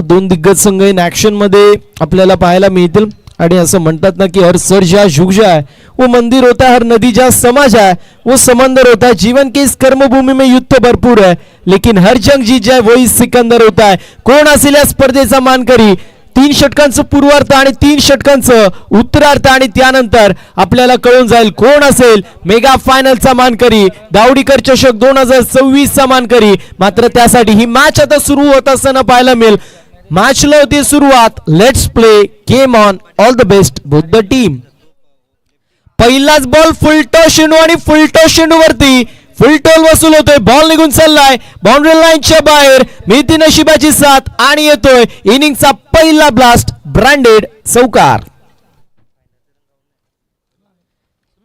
दोन दिग्गज संघ इन ऍक्शन मध्ये आपल्याला पाहायला मिळतील आणि असं म्हणतात ना की हर सर जहाँ झुक जाए वो मंदिर होता है, हर नदी जहाँ समा जाए वो समंदर होता है। जीवन की इस कर्मभूमि में युद्ध तो भरपूर है, लेकिन हर जंग जीत जाए वही सिकंदर होता है। कोण असेल या स्पर्धेचा मानकरी? 3 षटकांचं पूर्वार्ध आणि 3 षटकांचं उत्तरार्ध आणि त्यानंतर आपल्याला कळून जाईल कोण असेल मेगा फायनलचा मानकरी, दावडीकर चषक 2024 चा मानकरी। मात्र त्यासाठी ही मॅच आता सुरू होत असताना पाहायला मिळेल। मॅचला होती सुरुवात, let's play game on, all the best both the team. पहिलाच बॉल फुलटॉस चेंडू आणि फुलटॉस चेंडू वरती फुल टोल वसूल होतोय, बॉल निघून चाललाय बाउंड्री लाईनच्या बाहेर, मिळती नशिबाची साथ आणि येतोय इनिंगचा पहिला ब्लास्ट, ब्रँडेड चौकार।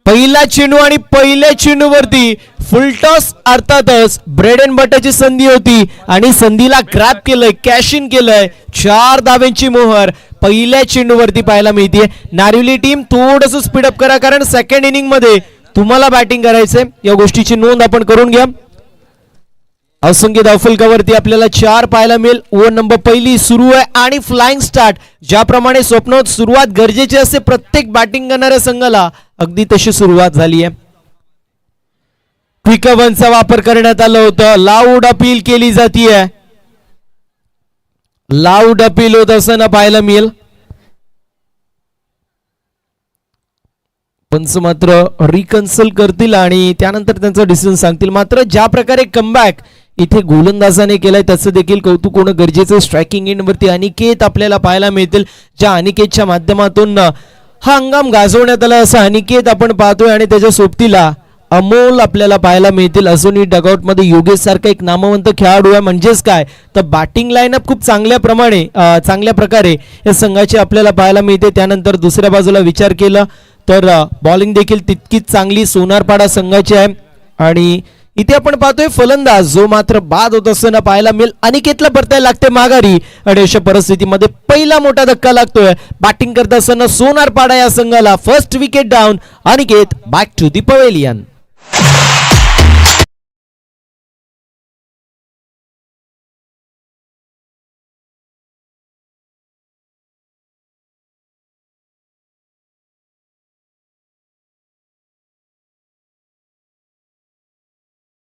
पहिला चेंडू आणि पहिल्या चेंडूवरती फुलटॉस, अर्थातच ब्रेड अँड बटरची संधी होती आणि संधीला ग्रॅब केलंय, कॅश इन केलंय। 4 धाब्यांची मोहर पहिल्या चेंडूवरती पाहायला मिळते। नारिवली टीम थोडंसं स्पीडअप करा, कारण सेकंड इनिंग मध्ये तुम्हाला बॅटिंग करायचंय, या गोष्टीची नोंद आपण करून घ्या। असंख्य धावफलकावरती आपल्याला 4 पाहायला मिळेल। ओव्हर नंबर पहिली सुरू आहे आणि फ्लाइंग स्टार्ट, ज्याप्रमाणे स्वप्नात सुरुवात गरजेची असते प्रत्येक बॅटिंग करणाऱ्या संघाला, अगदी तशी सुरुवात झाली आहे। क्विक वनचा वापर करण्यात आला होता, लाऊड अपील केली जातीये, लाऊड अपील होत असताना पाहायला मिळेल। पंच मात्र रिकन्सल्ट करतील आणि त्यानंतर त्यांचा डिसिजन सांगतील। मात्र ज्या प्रकारे कमबॅक इथे गोलंदाजाने केलाय त्याचं देखील कौतुक होणं गरजेचं। स्ट्रायकिंग एंड वरती अनिकेत आपल्याला पाहायला मिळतील, ज्या अनिकेतच्या माध्यमातून हा हंगाम गाजवण्यात आला असं अनिकेत आपण पाहतोय आणि त्याच्या सोबतीला अमोल आपल्याला पाहायला मिळतील। अजूनही डगआउट मध्ये योगेश सारखा एक नामवंत खेळाडू आहे, म्हणजेच काय तर बॅटिंग लाईनअप खूप चांगल्या प्रकारे या संघाची आपल्याला पाहायला मिळते। त्यानंतर दुसऱ्या बाजूला विचार केला तर बॉलिंग देखील तितकीच चांगली सोनारपाडा संघाची आहे आणि इथे आपण पाहतोय फलंदाज जो मात्र बाद होत असताना पाहायला मिळेल। अनिकेतला परतायला लागते माघारी आणि अशा परिस्थितीमध्ये पहिला मोठा धक्का लागतोय बॅटिंग करत असताना सोनारपाडा या संघाला। First wicket down, Aniket back to the pavilion.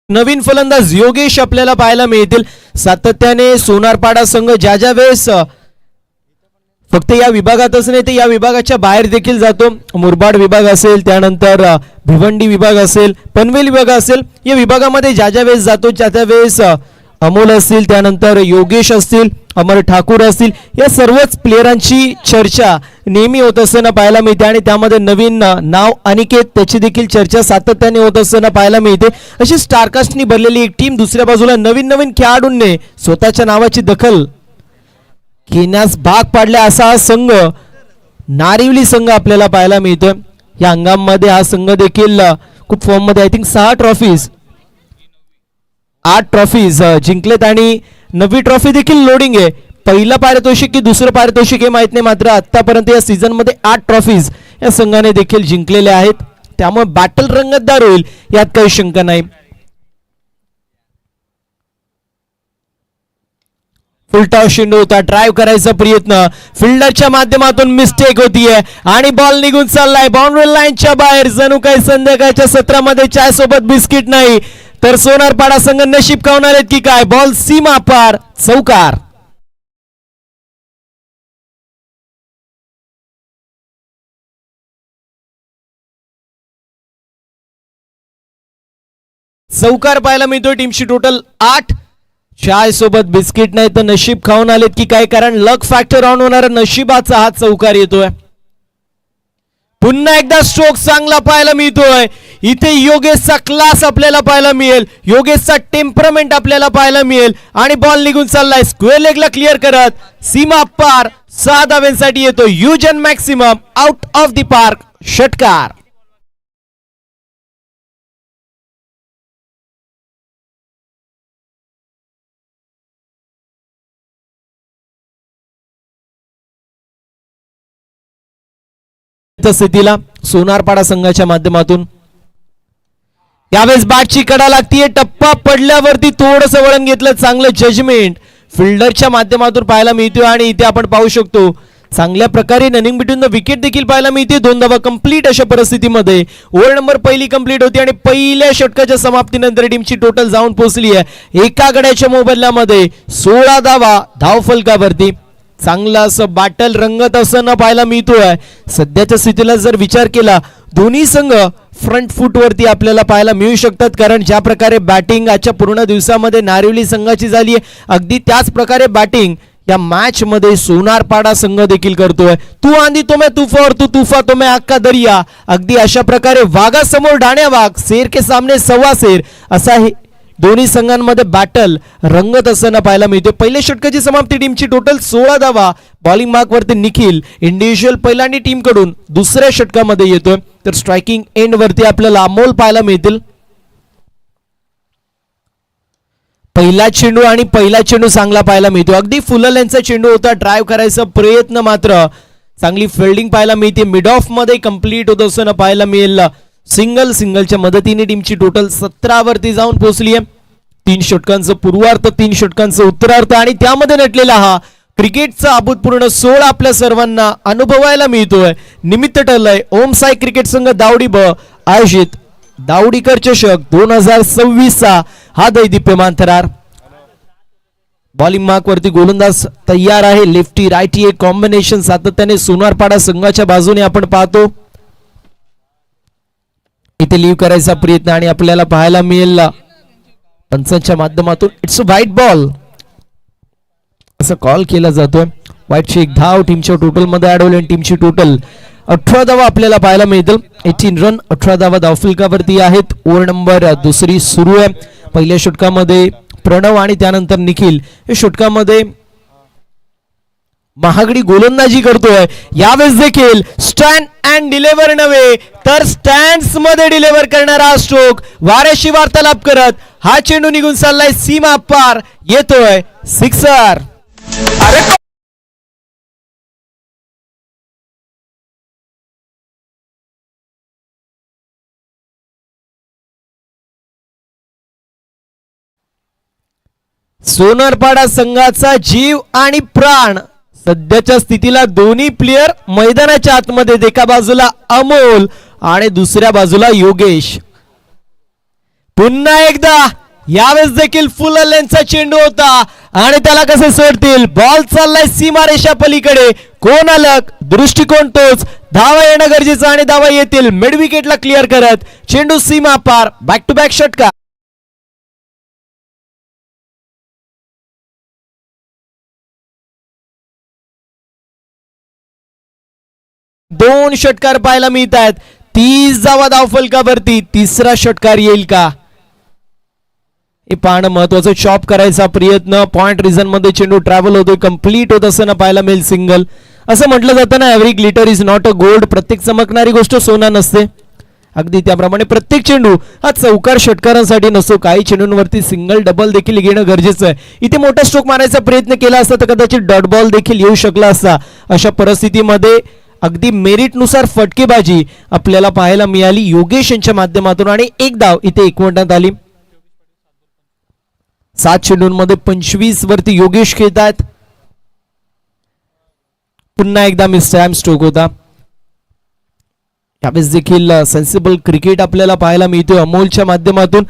नवीन फलंदाज योगेश आपल्याला पाहायला मिळतील। सातत्याने सोनारपाडा संघ ज्या वेळेस फक्त या विभागातच नाही तर या विभागाच्या बाहेर देखील जातो, मुरबाड विभाग असेल, त्यानंतर भिवंडी विभाग असेल, पनवेल विभाग असेल, या विभागामध्ये ज्या वेळेस जातो त्या वेळेस अमोल असतील, त्यानंतर योगेश असतील, अमर ठाकूर असतील, या सर्वच प्लेयरांची चर्चा नेहमी होत असताना पाहायला मिळते आणि त्यामध्ये नवीन नाव अनिकेत, त्याची देखील चर्चा सातत्याने होत असताना पाहायला मिळते। अशी स्टारकास्टनी भरलेली एक टीम, दुसऱ्या बाजूला नवीन खेळाडूंनी स्वतःच्या नावाची दखल घेण्यास भाग पाडल्या असा हा संघ नारिवली संघ आपल्याला पाहायला मिळतोय। या हंगामामध्ये हा संघ देखील खूप फॉर्म मध्ये, आय थिंक 8 ट्रॉफीज जिंकलेत आणि 9वी ट्रॉफी देखील लोडिंग आहे। पहिला पारितोषिक की दुसरं पारितोषिक हे माहित नाही, मात्र आतापर्यंत या सीझन मध्ये 8 ट्रॉफीज या संघाने देखील जिंकलेल्या आहेत, त्यामुळे बॅटल रंगतदार होईल यात काही शंका नाही। फुलटॉस चेंडू होता, ड्राइव्ह करायचा प्रयत्न, फिल्डरच्या माध्यमातून मिस्टेक होतीये आणि बॉल निघून चाललाय बाउंड्री लाईनच्या बाहेर। जणू काही संध्याकाळच्या सत्रामध्ये चाय सोबत बिस्किट नाही तर सोनारपाडा संघ नशीब खाऊन आलेत की काय। बॉल सीमा पार, चौकार। चौकार पाहायला मिळतोय, टीमची टोटल 8। चाय सोबत बिस्किट नाही तर नशीब खाऊन आलेत की काय, कारण लक फॅक्टर ऑन होणारा नशिबाचा हा चौकार येतोय। पुन्हा एकदा स्ट्रोक चांगला पाहायला मिळतोय, इथे योगेशचा क्लास आपल्याला पाहायला मिळेल, योगेशचा टेम्परामेंट आपल्याला पाहायला मिळेल आणि बॉल निघून चाललाय स्क्वेअर लेगला क्लिअर करत सीमा पार। 6 धाव्यांसाठी येतो huge and maximum, out of the park, षटकार। स्थितीला सोनारपाडा संघाच्या माध्यमातून यावेळेस बॅटची कडा लागतीये, टप्पा पडल्यावरती थोडंसं वळण घेतलं, चांगलं जजमेंट फिल्डरच्या माध्यमातून पाहायला मिळतोय आणि इथे आपण पाहू शकतो चांगल्या प्रकारे रनिंग बिटवीन द विकेट देखील पाहायला मिळते. 2 धावा कंप्लीट अशा परिस्थितीमध्ये ओव्हर नंबर पहिली कंप्लीट होती आणि पहिल्या षटकाच्या समाप्तीनंतर टीमची टोटल जाऊन पोहोचली आहे एका गड्याच्या मोबदल्यामध्ये 16 धावा धावफलकावरती. चांगला असं बॅटल रंगत असताना पाहायला मिळतोय. सध्याच्या स्थितीला जर विचार केला दोन्ही संघ फ्रंट फूट वरती आपल्याला पाहायला मिळू शकतात, कारण ज्या प्रकारे बॅटिंग आजच्या पूर्ण दिवसामध्ये नारिवली संघाची झाली आहे अगदी त्याच प्रकारे बॅटिंग या मॅच मध्ये सोनारपाडा संघ देखील करतोय. तू आंधी तो मैं तूफा और तू तूफा तो मैं आग का दरिया. अगदी अशा प्रकारे वाघासमोर ढाण्या वाघ, शेर के सामने सव्वा शेर असा हे दोन्ही संघांमध्ये बॅटल रंगत असताना पाहायला मिळते. पहिल्या षटकाची समाप्ती टीमची टोटल 16 धावा. बॉलिंग मार्क वरती निखिल इंडिव्हिज्युअल पहिल्यांदा टीम कडून दुसऱ्या षटकामध्ये येतोय, तर स्ट्रायकिंग एंड वरती आपल्याला अमोल पाहायला मिळतील. पहिला चेंडू आणि पहिला चेंडू चांगला पाहायला मिळतो. अगदी फुल लेंथचा चेंडू होता. ड्राईव्ह करायचा प्रयत्न मात्र चांगली फिल्डिंग पाहायला मिळते. मिड ऑफ मध्ये कंप्लीट होत असताना पाहायला मिळेल. सिंगलच्या मदतीने टीमची टोटल 17 वरती जाऊन पोहोचली आहे. 3 षटकांचं पूर्वार्ध 3 षटकांचं उत्तरार्ध आणि त्यामध्ये नटलेला हा क्रिकेटचा अभूतपूर्व सोहळा आपल्या सर्वांना अनुभवायला मिळतोय. निमित्त ठरलंय ओम साई क्रिकेट संघ दावडी आयोजित दावडीकर चषक 2026 चा हा दैदिप्यमान थरार. बॉलिंग मार्क वरती गोलंदाज तयार आहे. लेफ्टी रायटी एक कॉम्बिनेशन सातत्याने सोनारपाडा संघाच्या बाजूने आपण पाहतो. इथे लीव करायचा प्रयत्न आणि आपल्याला पाहायला मिळेल पंचांच्या माध्यमातून इट्स अ व्हाईट बॉल असं कॉल केला जातोय. व्हाईटची एक धाव टीमच्या टोटल मध्ये ऍड होईल आणि टीमची टोटल 18 धावा आपल्याला पाहायला मिळतील. 18 रन 18 धावा धावफलकावरती आहेत. ओव्हर नंबर दुसरी सुरू आहे. पहिल्या षटकामध्ये प्रणव आणि त्यानंतर निखिल या षटकामध्ये महागडी गोलंदाजी करतोय. यावेळेस देखील स्टँड अँड डिलिव्हर नव्हे तर स्टँड्स मध्ये डिलिव्हर करणारा स्ट्रोक वाऱ्याशी वार्तालाप करत हा चेंडू निघून चाललाय सीमा पार. येतोय सिक्सर. सोनारपाडा संघाचा जीव आणि प्राण सध्याच्या स्थितीला दोन्ही प्लेयर मैदानाच्या आतमध्ये, एका बाजूला अमोल आणि दुसऱ्या बाजूला योगेश. पुन्हा एकदा यावेळेस देखील फुल लेंथचा चेंडू होता आणि त्याला कसे सोडतील. बॉल चाललाय सीमारेषा पलीकडे. कोण अलग दृष्टिकोन तोच. धावा येणं गरजेचं आणि धावा येतील. मिड विकेटला क्लिअर करत चेंडू सीमा पार. बॅक टू बॅक षटकार. दोन षटकार पाहायला मिळत आहेत. 30 धावा धावफलकावरती. तिसरा षटकार येईल का हे पाहणं महत्वाचं. चॉप करायचा प्रयत्न. पॉइंट रिझन मध्ये चेंडू ट्रॅव्हल होतोय. कंप्लीट होत असताना पाहायला मिळेल सिंगल. असं म्हटलं जातं ना every glitter is not a gold. प्रत्येक चमकणारी गोष्ट सोना नसते. अगदी त्याप्रमाणे प्रत्येक चेंडू हा चौकार षटकारांसाठी नसतो. काही चेंडूंवरती सिंगल डबल देखील घेणं गरजेचं आहे. इथे मोठा स्ट्रोक मारायचा प्रयत्न केला असता तर कदाचित डॉट बॉल देखील येऊ शकला असता. अशा परिस्थितीमध्ये अगदी मेरिट नुसार फटकेबाजी आपल्याला पाहायला मिळाली योगेश यांच्या माध्यमातून आणि एक धाव इथे एकवटण्यात आली. 7 चेंडूंमध्ये 25 वरती योगेश खेळतात. पुन्हा एकदा मिसटाइम स्ट्रोक होता. यावेळेस देखील सेन्सिबल क्रिकेट आपल्याला पाहायला मिळतोय अमोलच्या माध्यमातून.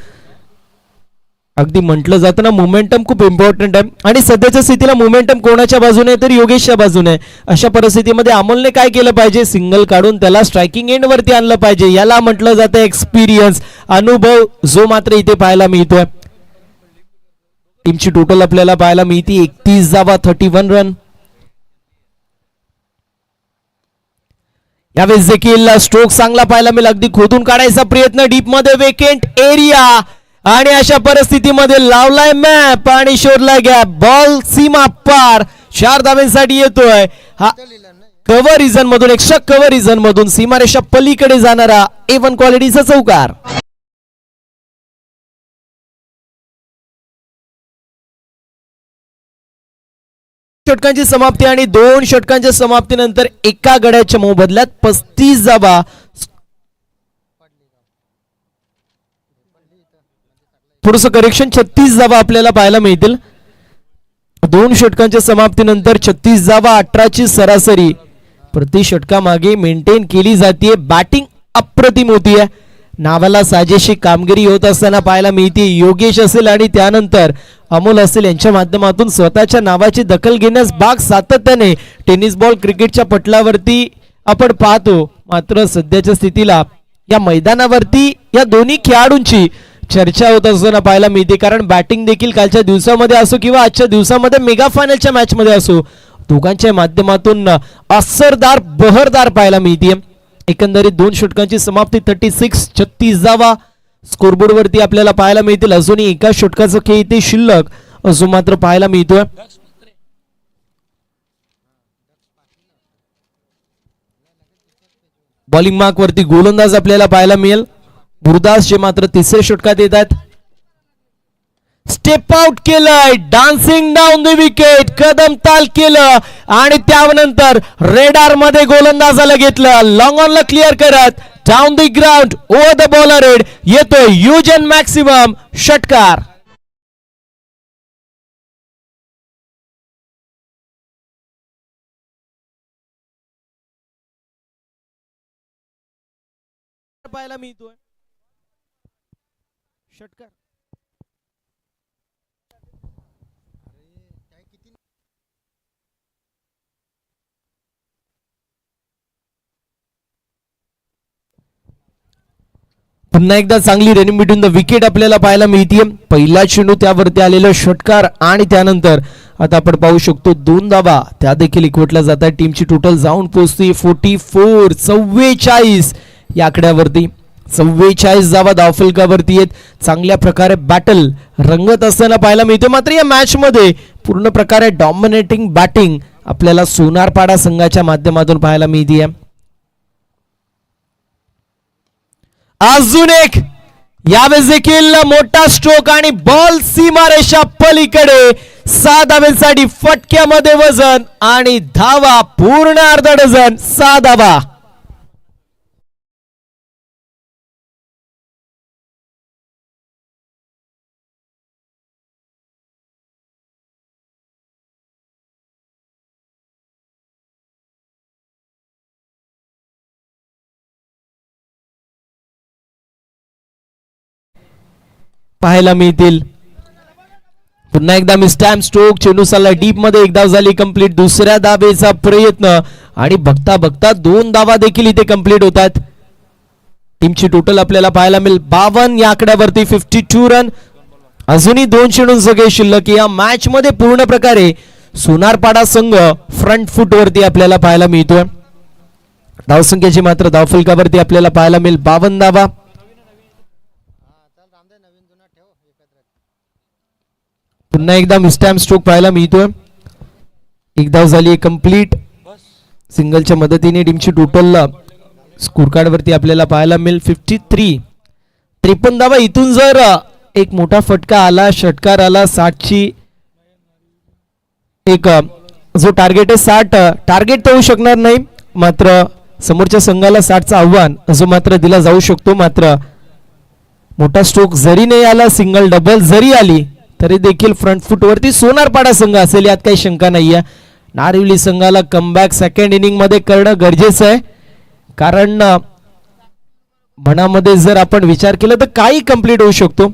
अगदी म्हटलं जातं ना मोमेंटम खूप इम्पॉर्टंट आहे आणि सध्याच्या स्थितीला मोमेंटम कोणाच्या बाजूने तर योगेशच्या बाजूने. अशा परिस्थितीमध्ये अमोलने काय केलं पाहिजे. सिंगल काढून त्याला स्ट्रायकिंग एंड वरती आणलं पाहिजे. याला म्हटलं जातं एक्सपिरियन्स, अनुभव, जो मात्र इथे पाहायला मिळतोय. टीमची टोटल आपल्याला पाहायला मिळते 31 धावा 31 रन. यावेळेस देखील स्ट्रोक चांगला पाहायला मिळेल. अगदी खोदून काढायचा प्रयत्न डीप मध्ये वेकेंट एरिया आणि अशा परिस्थितीमध्ये लावलाय मॅप आणि शोधलाय गॅप. बॉल सीमा पार. 4 धाव्यांसाठी येतोय हा कव्हर रिझन मधून. एक्स्ट्रा कव्हर रिझन मधून सीमारेषा पलीकडे जाणारा A1 क्वालिटीचा चौकार. षटकांची समाप्ती आणि 2 षटकांच्या समाप्तीनंतर एका गड्याच्या मोबदल्यात 35 धावा. थोडंसं करेक्शन 36 धावा आपल्याला पाहायला मिळतील. 2 षटकांच्या समाप्तीनंतर 36 धावा 18ची सरासरी प्रति षटकामागे मेंटेन केली जाते. बॅटिंग अप्रतिम होतीये. नावाला साजेशी कामगिरी होत असताना पाहायला मिळते. योगेश असेल आणि त्यानंतर अमोल असेल यांच्या माध्यमातून स्वतःच्या नावाची दखल घेण्यास भाग सातत्याने टेनिस बॉल क्रिकेटच्या पटलावरती आपण पाहतो. मात्र सध्याच्या स्थितीला या मैदानावरती या दोन्ही खेळाडूंची चर्चा होत असताना पाहायला मिळते. कारण बॅटिंग देखील कालच्या दिवसामध्ये असो किंवा आजच्या दिवसामध्ये मेगा फायनलच्या मॅच मध्ये असो दोघांच्या माध्यमातून असरदार बहरदार पाहायला मिळते. एकंदरीत 2 षटकांची समाप्ती 36 धावा स्कोरबोर्ड वरती आपल्याला पाहायला मिळतील. अजूनही एका षटकाचा खेळ इथे शिल्लक असो मात्र पाहायला मिळतोय. बॉलिंग मार्क वरती गोलंदाज आपल्याला पाहायला मिळेल. गुरुदास जे मात्र तिसऱ्या षटकात येतात. स्टेप आउट केलंय. Dancing down the wicket. Kadam ताल केलं आणि त्यानंतर रेडार मध्ये गोलंदाजाला घेतलं. लॉंग ऑन ला क्लिअर करत down the ground over the bowler head येतोय युजन मॅक्सिमम षटकार. पाहायला मिळतोय षटकार. पुन्हा एकदा चांगली रनिंग बिटवीन द विकेट आपल्याला पाहायला मिळते. पहिला चेंडू त्यावरती आलेला षटकार आणि त्यानंतर आता आपण पाहू शकतो 2 धावा त्या देखील इकवटल्या जातात. टीमची टोटल जाऊन पोहोचते 44 या आकड्यावरती. 44 धावा धावफलकावरती येत. चांगल्या प्रकारे बॅटल रंगत असताना पाहायला मिळते. मात्र या मॅच मध्ये पूर्ण प्रकारे डॉमिनेटिंग बॅटिंग आपल्याला सोनारपाडा संघाच्या माध्यमातून पाहायला मिळते. अजून एक यावेळेस देखील मोठा स्ट्रोक आणि बॉल सीमारेषा पलीकडे. 6 धावेसाठी फटक्यामध्ये वजन आणि धावा पूर्ण अर्धा डझन. 6 धावा. पाहायला मिळतील. पुन्हा एकदा मिस्टॅम स्ट्रोक. चेंडू साला डीप मध्ये एक धाव झाली कंप्लीट. दुसऱ्या धावेचा प्रयत्न आणि बघता बघता 2 धावा देखील इथे कंप्लीट होतात. टीमची टोटल आपल्याला पाहायला मिळेल 52 या आकड्यावरती 52 रन. अजूनही 2 चेंडू सगळे शिल्लक. या मॅच मध्ये पूर्ण प्रकारे सोनारपाडा संघ फ्रंट फुट वरती आपल्याला पाहायला मिळतोय. धावसंख्येची मात्र धावफलकावरती आपल्याला पाहायला मिळेल 52 धावा. पुन्हा एकदा मिस्टॅम स्ट्रोक पाहायला मिळतोय. एक धाव झाली कंप्लीट. सिंगलच्या मदतीने टीमची टोटल स्कोर कार्ड वरती आपल्याला पाहायला मिळेल 53 धावा. इथून जर एक मोठा फटका आला षटकार आला 60ची एक जो टार्गेट आहे 60 टार्गेट तर होऊ शकणार नाही. मात्र समोरच्या संघाला 60चं आव्हान जो मात्र दिला जाऊ शकतो. मात्र मोठा स्ट्रोक जरी नाही आला सिंगल डबल जरी आली तरी देखील फ्रंट फुट वरती सोनारपाडा संघ असेल यात काही शंका नाहीये. नारिवली संघाला कमबॅक सेकंड इनिंग मध्ये करणं गरजेचं आहे. कारण मनामध्ये जर आपण विचार केला तर काही कंप्लीट होऊ शकतो.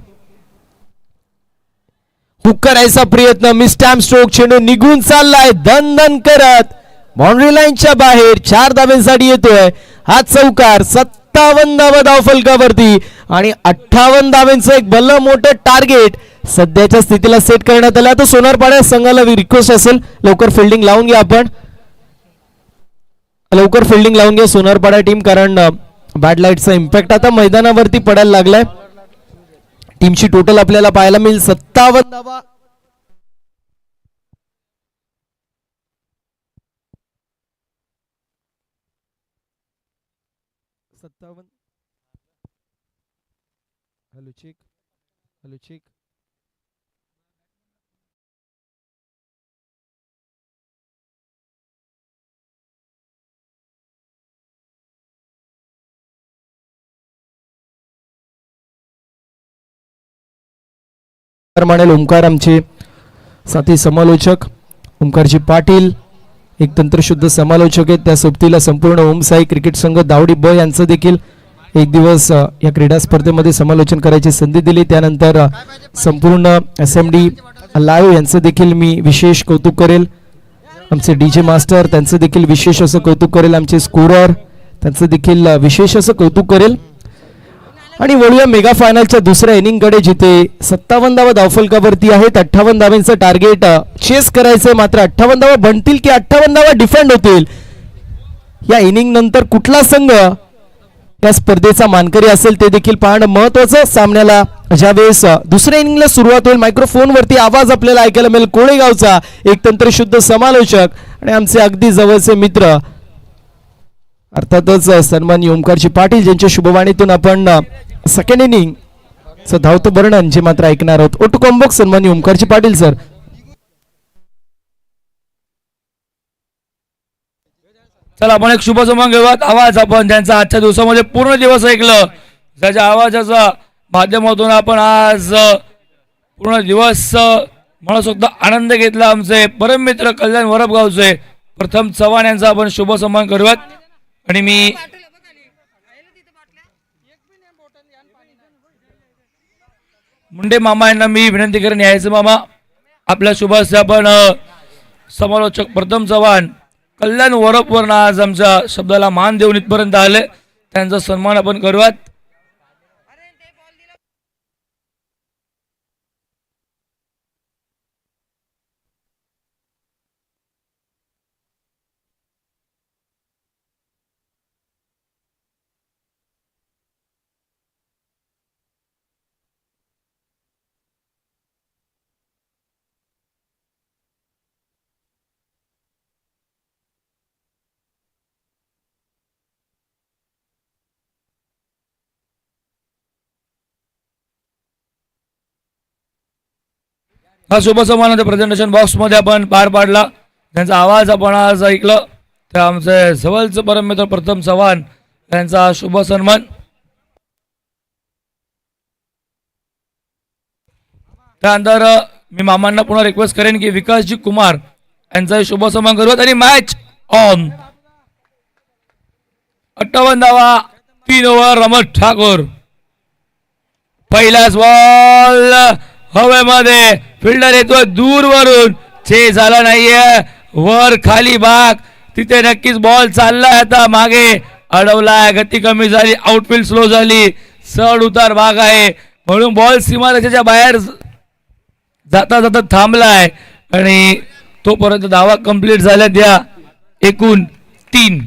हुक करायचा प्रयत्न. मिस्टॅम स्ट्रोक. चेंडू निघून चाललाय धन धन करत बाउंड्री लाईनच्या बाहेर. 4 धाब्यांसाठी येतोय हा चौकार. 57 धावा धावफलकावरती आणि 58 धाब्यांचं एक भलं मोठं टार्गेट सध्याच्या स्थितीला सेट करण्यात आलं. तर सोनारपाडा संघाला रिक्वेस्ट असेल लवकर फिल्डिंग लावून घ्या. आपण लवकर फिल्डिंग लावून घ्या सोनारपाडा टीम. कारण बॅड लाईटचा इम्पॅक्ट आता मैदानावरती पडायला लागलाय. टीमची टोटल आपल्याला पाहायला मिळेल 57 धावा. Hello check. Hello check. प्रमाणे ओमकार आमचे साथी समालोचक ओमकारजी पाटील एक तंत्रशुद्ध समालोचक आहेत. त्या सोबतीला संपूर्ण ओमसाई क्रिकेट संघ दावडी ब यांचं देखील एक दिवस या क्रीडा स्पर्धेमध्ये समालोचन करायची संधी दिली. त्यानंतर संपूर्ण SMD लाईव्ह यांचं देखील मी विशेष कौतुक करेल. आमचे DJ मास्टर त्यांचं देखील विशेष असं कौतुक करेल. आमचे स्कोरर त्यांचं देखील विशेष असं कौतुक करेल. आणि वळूया मेगा फायनलच्या दुसऱ्या इनिंगकडे जिथे 57 धावा धावफलकावरती आहेत. 58 धावांचं टार्गेट चेस करायचंय. मात्र 58 धावा बनतील की 58 धावा डिफेंड होतील या इनिंग नंतर कुठला संघ या स्पर्धेचा मानकरी असेल ते देखील पाहणं महत्वाचं. सामन्याला ज्यावेळेस दुसऱ्या इनिंगला सुरुवात होईल मायक्रोफोन वरती आवाज आपल्याला ऐकायला मिळेल कोळेगावचा एक तंत्रशुद्ध समालोचक आणि आमचे अगदी जवळचे मित्र अर्थातच सन्माननीय ओमकारजी पाटील ज्यांच्या शुभवाणीतून आपण सेकंड इनिंग धावतं वर्णन जे मात्र ऐकणार आहोत. ओटू कॉम्बॉक सन्माननीय ओमकारजी पाटील सर. चला आपण एक शुभ समारंभ घेऊयात. आवाज आपण त्यांचा आजच्या दिवसामध्ये पूर्ण दिवस ऐकलं त्याच्या आवाजाचा माध्यमातून आपण आज पूर्ण दिवस म्हणू शकतो आनंद घेतला. आमचे परम मित्र कल्याण वरपगावचे प्रथम चव्हाण यांचा आपण शुभ समारंभ करूयात. आणि मी मुंडे मामा यांना मी विनंती करेन यायचं मामा आपल्या शुभास्य आपण समालोचक प्रथम चव्हाण कल्याण वरपवरून आज आमच्या शब्दाला मान देऊन इथपर्यंत आले. त्यांचा सन्मान आपण करूयात. हा शुभ सन्मान प्रेझेंटेशन बॉक्स मध्ये आपण पार पाडला. त्यांचा आवाज आपण आज ऐकलं त्या आमचे जवळचे परम मित्र प्रथम चव्हाण यांचा शुभ सन्मान. त्यानंतर मी मामांना पुन्हा रिक्वेस्ट करेन की विकासजी कुमार यांचा शुभ सन्मान करूयात. आणि मॅच ऑन. 58 धावा 3 ओव्हर रमत ठाकूर. पहिलाच बॉल हवेमध्ये फिल्डर येतोय दूरवरून चे झाला नाहीये. वर खाली भाग तिथे नक्कीच बॉल चाललाय. आता मागे अडवलाय गती कमी झाली आउटफील्ड स्लो झाली चढ उतार भाग आहे म्हणून बॉल सीमारेषेच्या बाहेर जाता जाता थांबलाय आणि तोपर्यंत धावा कंप्लीट झाल्या द्या एकूण 3.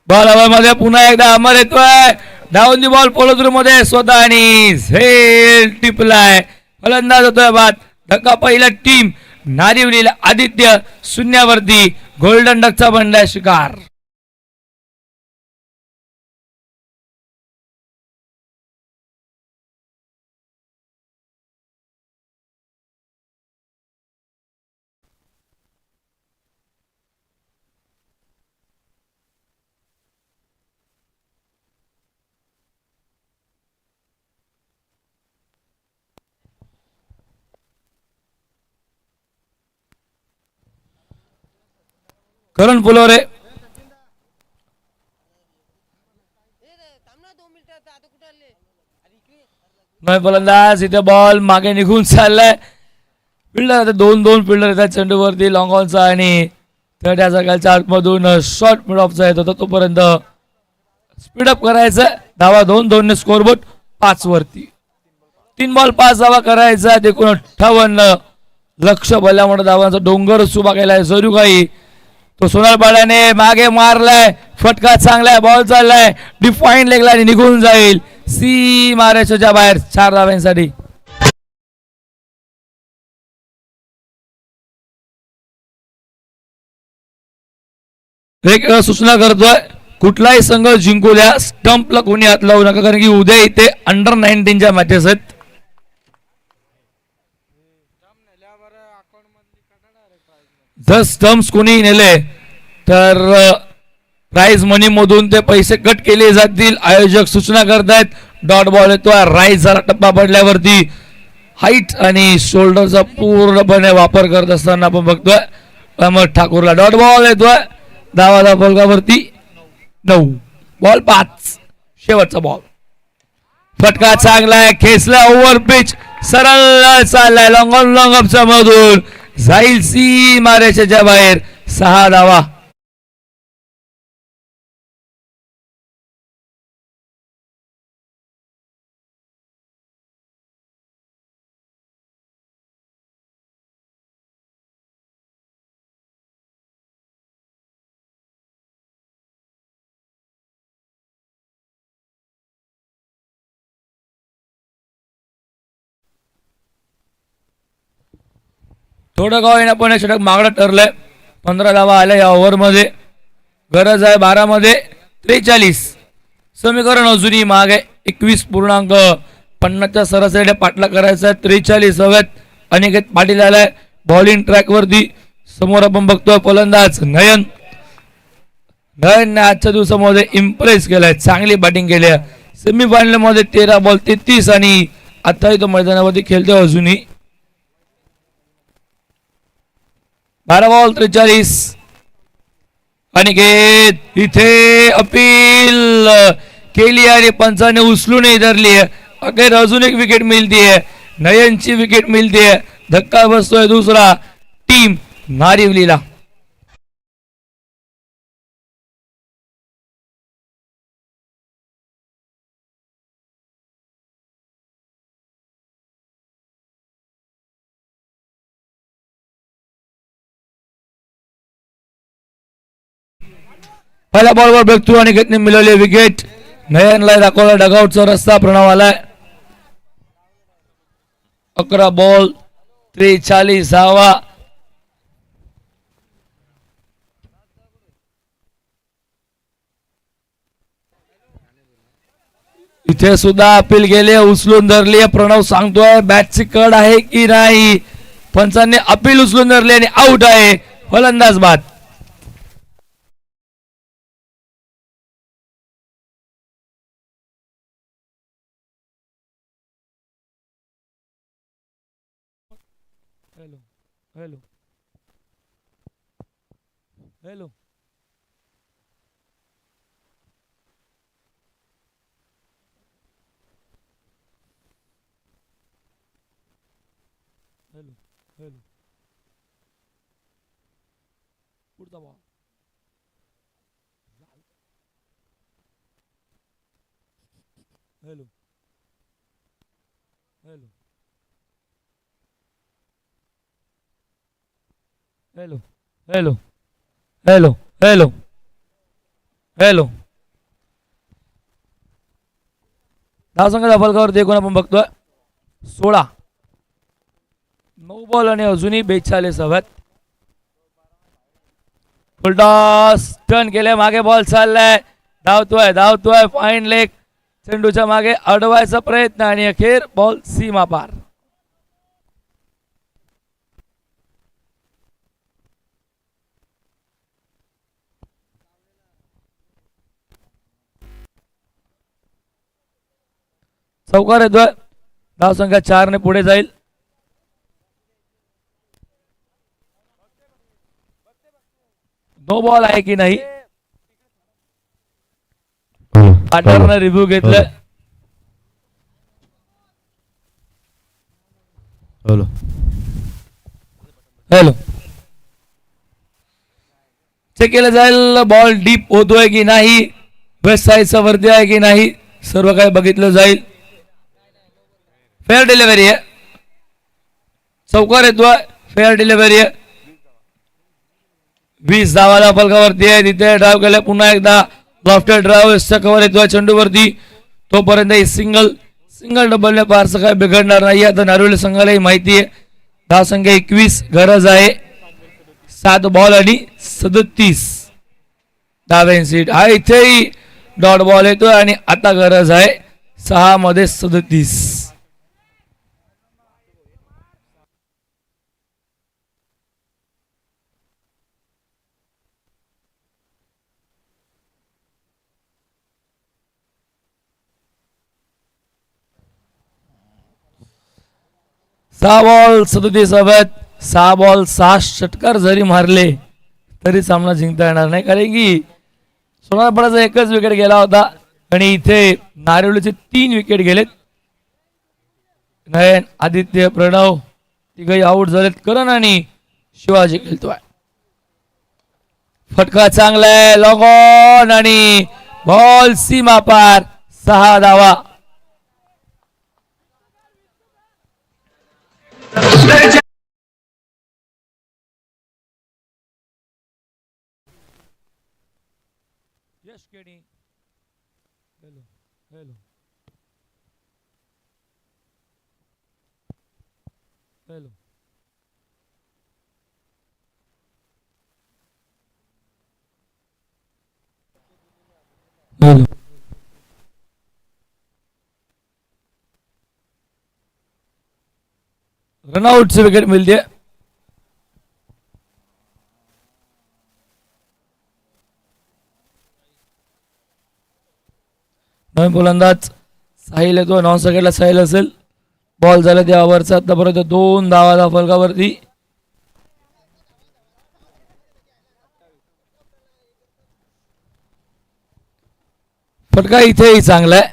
बॉल हवेमध्ये पुन्हा एकदा अमर येतोय. डाऊन दी बॉल पोलोथ्रू मध्ये स्वतः आणि झेल टिपलाय. फलंदाज होतोय बाद. धक्का पहिला टीम नारिवलीला आदित्य शून्यावरती गोल्डन डकचा बनलाय शिकार. करण फुलोरे फलंदाज इथे बॉल मागे निघून चाललाय. फिल्डर आता 2 फिल्डर येतात चेंडूवरती लॉंग ऑनचा आणि थर्ड्या सकाळच्या आतमधून शॉर्ट मिड ऑफचा येत होता तोपर्यंत स्पीडअप करायचं. धावा 2-2 ने स्कोरबोर्ड 5 वरती. 3 बॉल 5 धावा करायचा. एकूण 58 लक्ष भल्यामुळे धावांचा डोंगर सुबा केलाय जरूर काही. तो सोनाल बाळाने मागे मारलाय फटका चांगलाय बॉल चाललाय डिफाईन लेगला निघून जाईल सी मारेच्या बाहेर 4 धावांसाठी. एक सूचना करतोय, कुठलाही संघ जिंकू द्या, स्टंपला कोणी हात लावू नका, कारण की उद्या इथे अंडर 19च्या मॅचेस आहेत. जर स्टम्प्स कोणी नेले तर प्राइज मनी मधून ते पैसे कट केले जातील. आयोजक सूचना करतायत. डॉट बॉल येतोय, राईज झाला टप्पा पडल्यावरती हाईट आणि शोल्डरचा पूर्णपणे वापर करत असताना आपण बघतोय अहमद ठाकूरला डॉट बॉल येतोय. धावाचा फलकावरती 9, बॉल 5, शेवटचा बॉल. फटका चांगला आहे, खेचला ओव्हर पिच, सरळ चाललाय लॉंग ऑन लॉंग अपच्या मधून, जाईल सी मारेच्या बाहेर. 6 धावा. थोडं गाव येणं पण षटक मागणं ठरलंय. 15 धावा आल्या या ओव्हरमध्ये. गरज आहे 12 मध्ये 43. समीकरण अजूनही माग आहे. 21.50च्या सरासरीने पाठला करायचा. 43 हव्यात. अनिकेत पाटील आलाय बॉलिंग ट्रॅक वरती. समोर आपण बघतोय फलंदाज नयन. नयनने आजच्या दिवसामध्ये इम्प्रेस केलाय, चांगली बॅटिंग केली आहे. सेमीफायनल मध्ये 13 बॉल 33 आणि आताही तो मैदानावरती खेळतोय अजूनही. 12 बॉल 43. अनिकेत इथे अपील केली आणि पंचाने उचलूनही धरली आहे. अखेर अजून एक विकेट मिळतीये, नयनची विकेट मिळतीये. धक्का बसतोय दुसरा टीम नारिवलीला. पहिल्या बॉलवर ब्रेक थ्रू अनिकेतने मिळवली विकेट. नयनला दाखवला डगआउटचा रस्ता. प्रणव आलाय. 11 बॉल 43 धावा. इथे सुद्धा अपील गेले, उचलून धरली. प्रणव सांगतोय बॅटची कड आहे की नाही. पंचांनी अपील उचलून धरली आणि आउट आहे. फलंदाज बाद. Hello hello hello hello hello पुढचा ball. Hello hello hello hello hello hello hello. धावसंख्येच्या फलकावरती एकूण आपण बघतोय 16. 9 बॉल आणि अजूनही 42 हव्यात. फुलटॉस टर्न केले, मागे बॉल चाललाय. धावतोय धावतोय फाईन लेग. चेंडूच्या मागे अडवायचा प्रयत्न आणि अखेर बॉल सीमा पार. चौकार येतोय. धावसंख्या 4 ने पुढे जाईल. नो बॉल आहे की नाही पार्टनरने रिव्ह्यू घेतलं. हॅलो हॅलो चेक केलं जाईल. बॉल डीप होतोय की नाही, वेस्ट साईडचा वरती आहे की नाही, सर्व काही बघितलं जाईल. फेअर डिलिव्हरी आहे. चौकार येतोय. फेअर डिलिव्हरी आहे. 20 धावाला फलकावरती आहे. तिथे ड्राईव्ह केला पुन्हा एकदा. लॉफ्टेड ड्राईव्ह कव्हर येतोय चेंडूवरती. तोपर्यंत सिंगल डबलने फारसं काय बिघडणार नाही. आता नारिवली संघालाही माहिती आहे. धावसंख्या 21. गरज आहे 7 बॉल आणि 37. धाव्यांची हा इथेही डॉट बॉल येतोय आणि आता गरज आहे 6 मध्ये 37. सहा बॉल 37 हवेत. 6 बॉल 6 षटकार जरी मारले तरी सामना जिंकता येणार नाही, कारण की सोनारपडाचा एकच विकेट गेला होता आणि इथे नारिवलीचे 3 विकेट गेलेत. नयन, आदित्य, प्रणव तिघही आउट झालेत. करण आणि शिवाजी खेळतोय. फटका चांगला आहे, लॉंग ऑन आणि बॉल सीमा पार. 6 धावा. Yash Keni. Hello hello hello. Hello. Run out से विकेट मिलती है. नवीन गोलंदाज साहिल येतो. 9 सेकंडला साहिल असेल. बॉल झाला त्या ओव्हरचा आतापर्यंत 2 धावा धाव फलकावरती. फटका इथेही चांगला आहे.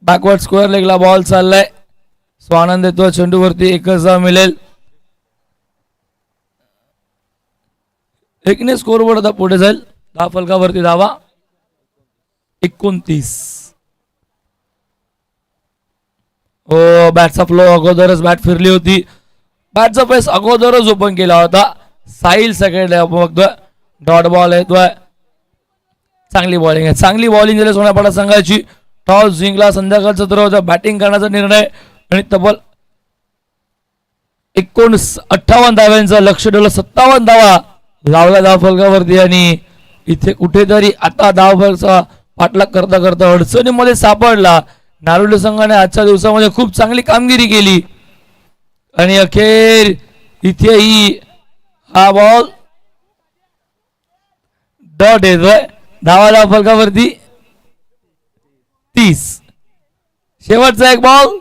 बॅकवर्ड स्क्वेअर लेगला बॉल चाललाय. स्वानंद येतो चेंडूवरती. 1च धाव मिळेल. एकने स्कोरबोर्ड आता पुढे जाईल. धाव फलकावरती धावा 29. ओ बॅटचा फ्लो अगोदरच बॅट फिरली होती. बॅटचा पेस अगोदरच ओपन केला होता. साहिल सेकंड बघतोय. डॉट बॉल येतोय. चांगली बॉलिंग आहे. चांगली बॉलिंग झाली सोनारपाडा संघाची. टॉस जिंकला. संध्याकाळचा तर होता बॅटिंग करण्याचा निर्णय आणि तब्बल 58 धाव्यांचा लक्ष ठेवलं. 57 धावा लावला धाव फलकावरती आणि इथे कुठेतरी आता धावफलकाचा पाठलाग करता करता अडचणीमध्ये सापडला. नारोली संघाने आजच्या दिवसामध्ये खूप चांगली कामगिरी केली आणि अखेर इथेही हा बॉल डॉट येतोय. धावा धाव फलकावरती 30. शेवटचा एक बॉल.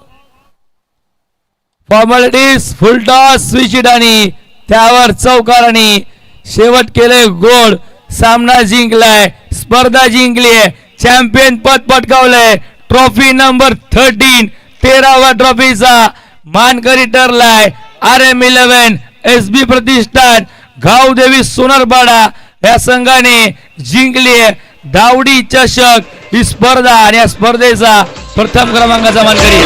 फॉर्मॅलिटीज फुल टॉस स्विच हिट आणि त्यावर चौकार आणि शेवट केले गोड. सामना जिंकलाय. स्पर्धा जिंकली आहे. चॅम्पियन पद पटकावलंय. ट्रॉफी नंबर 13 13वा ट्रॉफीचा मानकरी ठरलाय RM11 SB प्रतिष्ठान गावदेवी सोनारपाडा या संघाने जिंकली आहे दावडी चषक ही स्पर्धा आणि या स्पर्धेचा प्रथम क्रमांकाचा मानकरी.